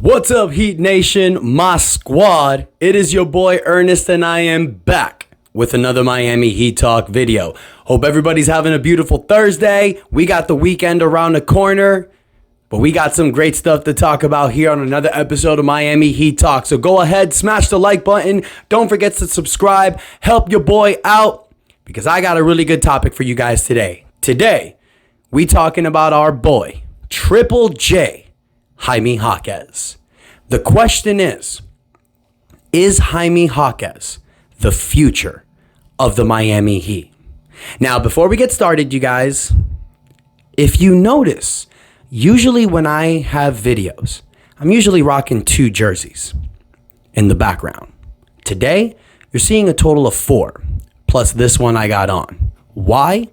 What's up, Heat Nation, my squad? It is your boy Ernest, and I am back with another Miami Heat Talk video. Hope everybody's having a beautiful Thursday. We got the weekend around the corner, but we got some great stuff to talk about here on another episode of Miami Heat Talk. So go ahead, smash the like button. Don't forget to subscribe. Help your boy out because I got a really good topic for you guys today. Today, we talking about our boy, Triple J, Jaime Jaquez. The question is Jaime Jaquez the future of the Miami Heat? Now, before we get started, you guys, if you notice, usually when I have videos, I'm usually rocking 2 jerseys in the background. Today, you're seeing a total of 4, plus this one I got on. Why?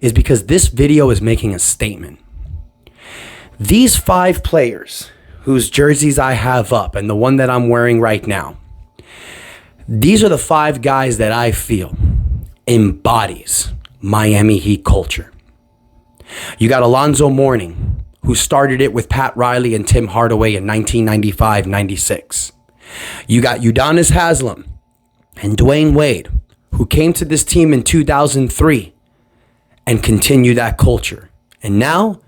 Is because this video is making a statement. These 5 players whose jerseys I have up and the one that I'm wearing right now, these are the 5 guys that I feel embodies Miami Heat culture. You got Alonzo Mourning, who started it with Pat Riley and Tim Hardaway in 1995-96. You got Udonis Haslem and Dwayne Wade, who came to this team in 2003 and continued that culture. And now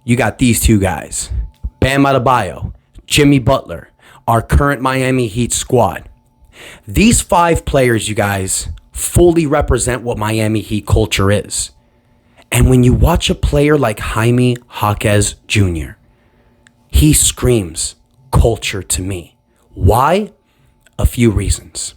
you got these 2 guys, Bam Adebayo, Jimmy Butler, our current Miami Heat squad. These 5 players, you guys, fully represent what Miami Heat culture is. And when you watch a player like Jaime Jaquez Jr., he screams culture to me. Why? A few reasons.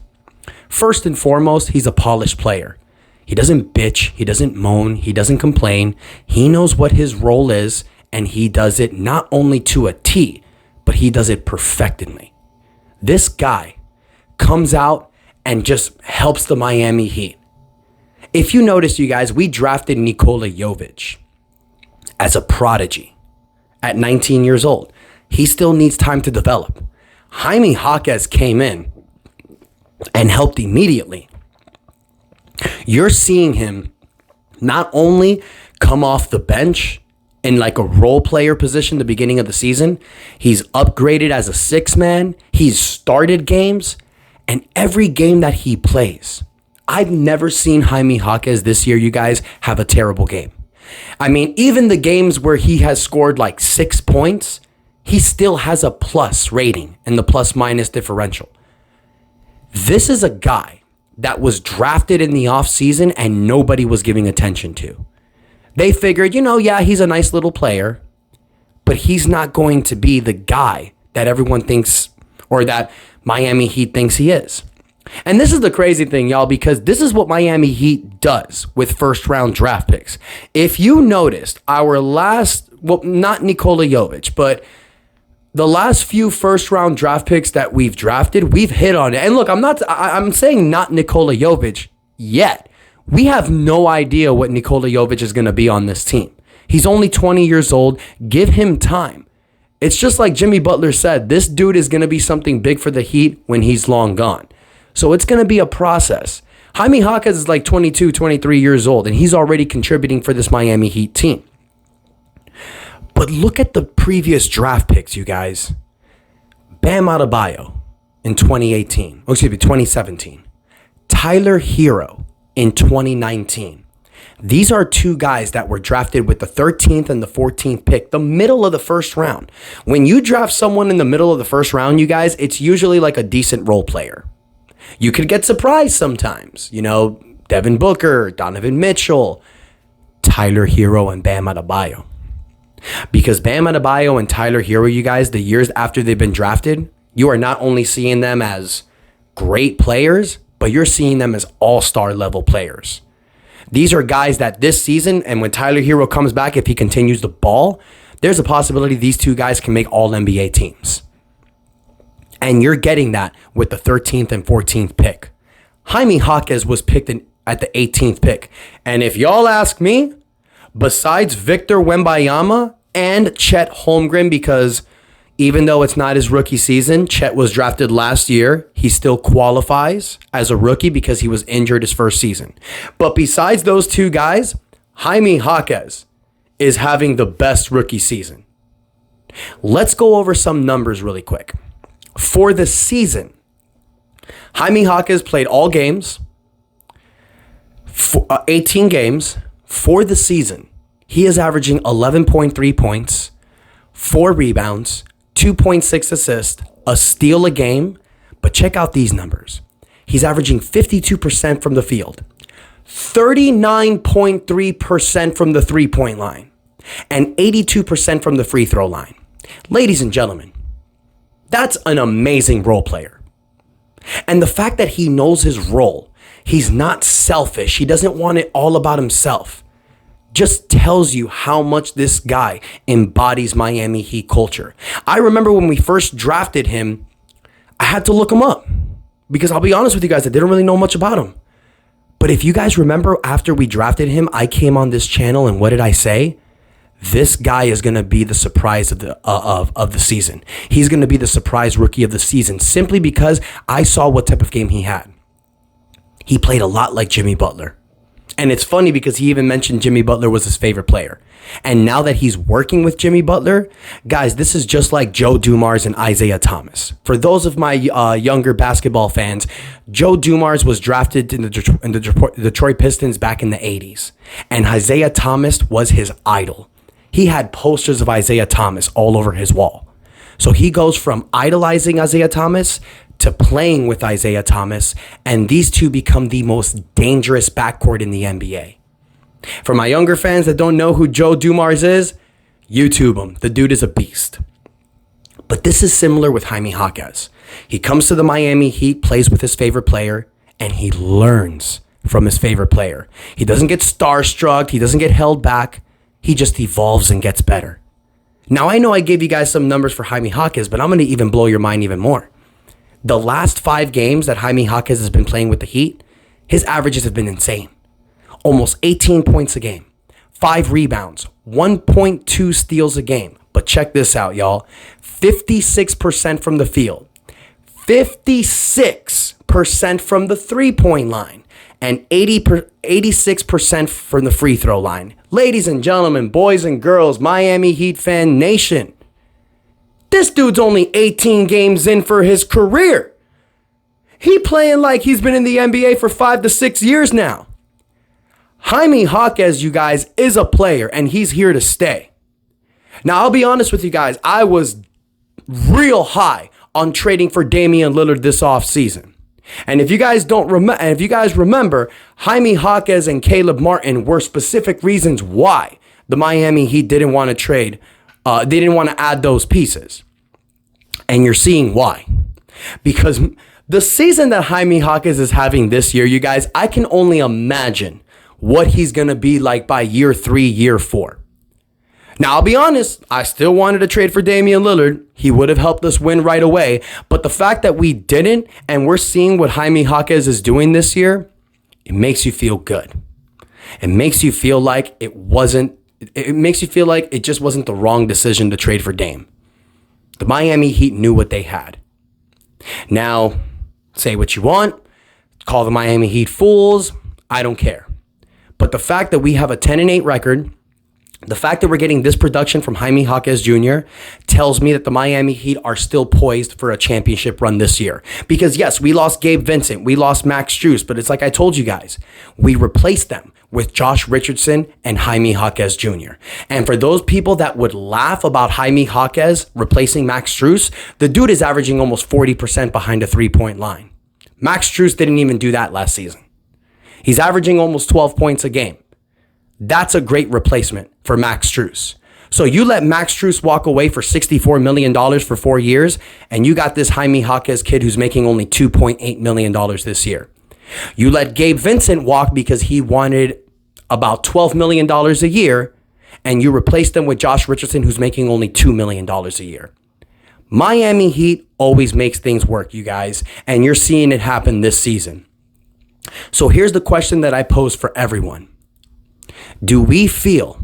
First and foremost, he's a polished player. He doesn't bitch, he doesn't moan, he doesn't complain. He knows what his role is, and he does it not only to a T, but he does it perfectly. This guy comes out and just helps the Miami Heat. If you notice, you guys, we drafted Nikola Jovic as a prodigy at 19 years old. He still needs time to develop. Jaime Jaquez came in and helped immediately. You're seeing him not only come off the bench in like a role player position the beginning of the season, he's upgraded as a 6-man. He's started games, and every game that he plays, I've never seen Jaime Jaquez this year, you guys, have a terrible game. I mean, even the games where he has scored like 6 points, he still has a plus rating in the plus minus differential. This is a guy that was drafted in the offseason and nobody was giving attention to. They figured, yeah, he's a nice little player, but he's not going to be the guy that everyone thinks or that Miami Heat thinks he is. And this is the crazy thing, y'all, because this is what Miami Heat does with first-round draft picks. If you noticed, our last, well, not Nikola Jovic, but the last few first-round draft picks that we've drafted, we've hit on it. And look, I'm saying not Nikola Jovic yet. We have no idea what Nikola Jovic is going to be on this team. He's only 20 years old. Give him time. It's just like Jimmy Butler said, this dude is going to be something big for the Heat when he's long gone. So it's going to be a process. Jaime Jaquez is like 22, 23 years old, and he's already contributing for this Miami Heat team. But look at the previous draft picks, you guys. Bam Adebayo in 2017. Tyler Hero in 2019. These are 2 guys that were drafted with the 13th and the 14th pick, the middle of the first round. When you draft someone in the middle of the first round, you guys, it's usually like a decent role player. You could get surprised sometimes. Devin Booker, Donovan Mitchell, Tyler Hero, and Bam Adebayo. Because Bam Adebayo and Tyler Hero, you guys, the years after they've been drafted, you are not only seeing them as great players, but you're seeing them as all-star level players. These are guys that this season, and when Tyler Hero comes back, if he continues the ball, there's a possibility these 2 guys can make all NBA teams. And you're getting that with the 13th and 14th pick. Jaime Jaquez was picked at the 18th pick. And if y'all ask me, besides Victor Wembanyama and Chet Holmgren, because even though it's not his rookie season, Chet was drafted last year. He still qualifies as a rookie because he was injured his first season. But besides those 2 guys, Jaime Jaquez is having the best rookie season. Let's go over some numbers really quick. For the season, Jaime Jaquez played all games, 18 games. For the season, he is averaging 11.3 points, 4 rebounds, 2.6 assists, a steal a game. But check out these numbers. He's averaging 52% from the field, 39.3% from the three-point line, and 82% from the free throw line. Ladies and gentlemen, that's an amazing role player. And the fact that he knows his role, he's not selfish, he doesn't want it all about himself, just tells you how much this guy embodies Miami Heat culture. I remember when we first drafted him, I had to look him up because I'll be honest with you guys, I didn't really know much about him. But if you guys remember, after we drafted him, I came on this channel and what did I say? This guy is going to be the surprise of the season. He's going to be the surprise rookie of the season simply because I saw what type of game he had. He played a lot like Jimmy Butler. And it's funny because he even mentioned Jimmy Butler was his favorite player. And now that he's working with Jimmy Butler, guys, this is just like Joe Dumars and Isaiah Thomas. For those of my younger basketball fans, Joe Dumars was drafted in the Detroit Pistons back in the 80s. And Isaiah Thomas was his idol. He had posters of Isaiah Thomas all over his wall. So he goes from idolizing Isaiah Thomas to playing with Isaiah Thomas, and these two become the most dangerous backcourt in the NBA. For my younger fans that don't know who Joe Dumars is, YouTube him. The dude is a beast. But this is similar with Jaime Jaquez. He comes to the Miami Heat, plays with his favorite player, and he learns from his favorite player. He doesn't get starstruck. He doesn't get held back. He just evolves and gets better. Now, I know I gave you guys some numbers for Jaime Jaquez, but I'm going to even blow your mind even more. The last 5 games that Jaime Jaquez has been playing with the Heat, his averages have been insane. Almost 18 points a game, 5 rebounds, 1.2 steals a game. But check this out, y'all. 56% from the field, 56% from the three-point line, and 86% from the free throw line. Ladies and gentlemen, boys and girls, Miami Heat fan nation, this dude's only 18 games in for his career. He playing like he's been in the NBA for 5 to 6 years now. Jaime Jaquez, you guys, is a player, and he's here to stay. Now, I'll be honest with you guys. I was real high on trading for Damian Lillard this offseason. And if you guys remember, Jaime Jaquez and Caleb Martin were specific reasons why the Miami Heat didn't want to trade. They didn't want to add those pieces. And you're seeing why. Because the season that Jaime Jaquez is having this year, you guys, I can only imagine what he's going to be like by year 3, year 4. Now, I'll be honest, I still wanted to trade for Damian Lillard. He would have helped us win right away. But the fact that we didn't, and we're seeing what Jaime Jaquez is doing this year, it makes you feel good. It makes you feel like it just wasn't the wrong decision to trade for Dame. The Miami Heat knew what they had. Now, say what you want, call the Miami Heat fools, I don't care. But the fact that we have a 10-8 record, the fact that we're getting this production from Jaime Jaquez Jr. tells me that the Miami Heat are still poised for a championship run this year. Because yes, we lost Gabe Vincent, we lost Max Strus, but it's like I told you guys, we replaced them with Josh Richardson and Jaime Jaquez Jr. And for those people that would laugh about Jaime Jaquez replacing Max Strus, the dude is averaging almost 40% behind a three-point line. Max Strus didn't even do that last season. He's averaging almost 12 points a game. That's a great replacement for Max Strus. So you let Max Strus walk away for $64 million for 4 years, and you got this Jaime Jaquez kid who's making only $2.8 million this year. You let Gabe Vincent walk because he wanted about $12 million a year, and you replaced him with Josh Richardson, who's making only $2 million a year. Miami Heat always makes things work, you guys, and you're seeing it happen this season. So here's the question that I pose for everyone. Do we feel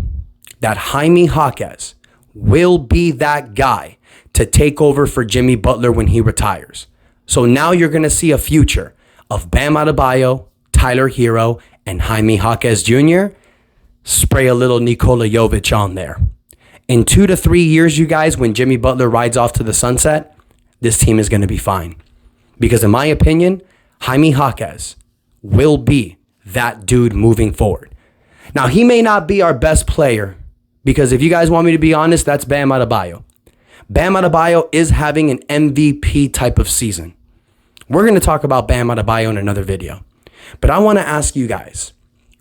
that Jaime Jaquez will be that guy to take over for Jimmy Butler when he retires? So now you're going to see a future of Bam Adebayo, Tyler Hero, and Jaime Jaquez Jr. Spray a little Nikola Jovic on there. In 2 to 3 years, you guys, when Jimmy Butler rides off to the sunset, this team is going to be fine. Because in my opinion, Jaime Jaquez will be that dude moving forward. Now, he may not be our best player because if you guys want me to be honest, that's Bam Adebayo. Bam Adebayo is having an MVP type of season. We're going to talk about Bam Adebayo in another video. But I want to ask you guys,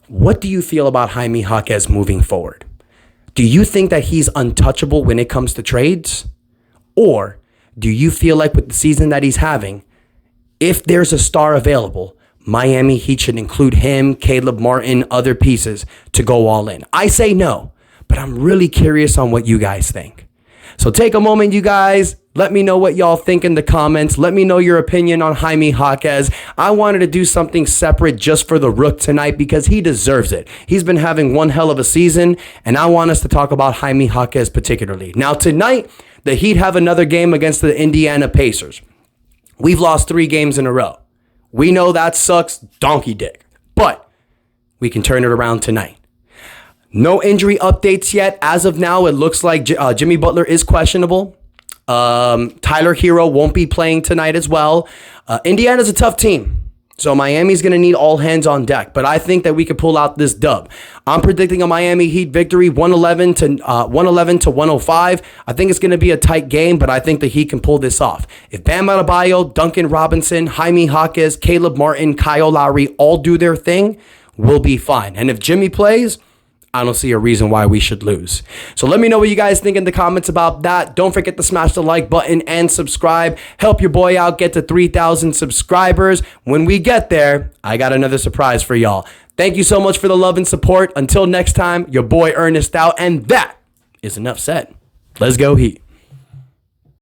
what do you feel about Jaime Jaquez moving forward? Do you think that he's untouchable when it comes to trades? Or do you feel like with the season that he's having, if there's a star available, Miami Heat should include him, Caleb Martin, other pieces to go all in? I say no, but I'm really curious on what you guys think. So take a moment, you guys. Let me know what y'all think in the comments. Let me know your opinion on Jaime Jaquez. I wanted to do something separate just for the Rook tonight because he deserves it. He's been having one hell of a season, and I want us to talk about Jaime Jaquez particularly. Now, tonight, the Heat have another game against the Indiana Pacers. We've lost 3 games in a row. We know that sucks donkey dick, but we can turn it around tonight. No injury updates yet. As of now, it looks like Jimmy Butler is questionable. Tyler Hero won't be playing tonight as well. Indiana's a tough team, so Miami's going to need all hands on deck, but I think that we could pull out this dub. I'm predicting a Miami Heat victory 111 to 105. I think it's going to be a tight game, but I think the Heat can pull this off. If Bam Adebayo, Duncan Robinson, Jaime Jaquez, Caleb Martin, Kyle Lowry all do their thing, we'll be fine. And if Jimmy plays, I don't see a reason why we should lose. So let me know what you guys think in the comments about that. Don't forget to smash the like button and subscribe. Help your boy out get to 3,000 subscribers. When we get there, I got another surprise for y'all. Thank you so much for the love and support. Until next time, your boy Ernest out. And that is enough said. Let's go Heat.